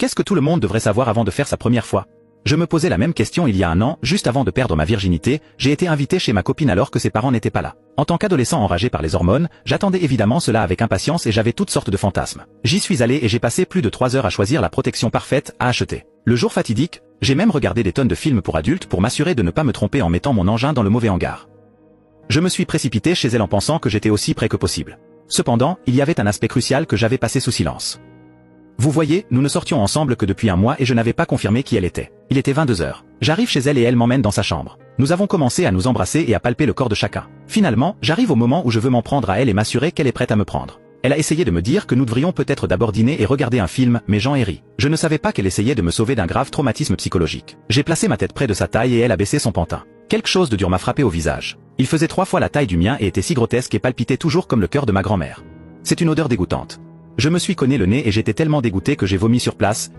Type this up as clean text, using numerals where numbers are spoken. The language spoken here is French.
Qu'est-ce que tout le monde devrait savoir avant de faire sa première fois? Je me posais la même question il y a un an, juste avant de perdre ma virginité, j'ai été invité chez ma copine alors que ses parents n'étaient pas là. En tant qu'adolescent enragé par les hormones, j'attendais évidemment cela avec impatience et j'avais toutes sortes de fantasmes. J'y suis allé et j'ai passé plus de 3 heures à choisir la protection parfaite à acheter. Le jour fatidique, j'ai même regardé des tonnes de films pour adultes pour m'assurer de ne pas me tromper en mettant mon engin dans le mauvais hangar. Je me suis précipité chez elle en pensant que j'étais aussi près que possible. Cependant, il y avait un aspect crucial que j'avais passé sous silence. Vous voyez, nous ne sortions ensemble que depuis un mois et je n'avais pas confirmé qui elle était. Il était 22 heures. J'arrive chez elle et elle m'emmène dans sa chambre. Nous avons commencé à nous embrasser et à palper le corps de chacun. Finalement, j'arrive au moment où je veux m'en prendre à elle et m'assurer qu'elle est prête à me prendre. Elle a essayé de me dire que nous devrions peut-être d'abord dîner et regarder un film, mais j'en ai ri. Je ne savais pas qu'elle essayait de me sauver d'un grave traumatisme psychologique. J'ai placé ma tête près de sa taille et elle a baissé son pantin. Quelque chose de dur m'a frappé au visage. Il faisait 3 fois la taille du mien et était si grotesque et palpitait toujours comme le cœur de ma grand-mère. C'est une odeur dégoûtante. Je me suis cogné le nez et j'étais tellement dégoûté que j'ai vomi sur place,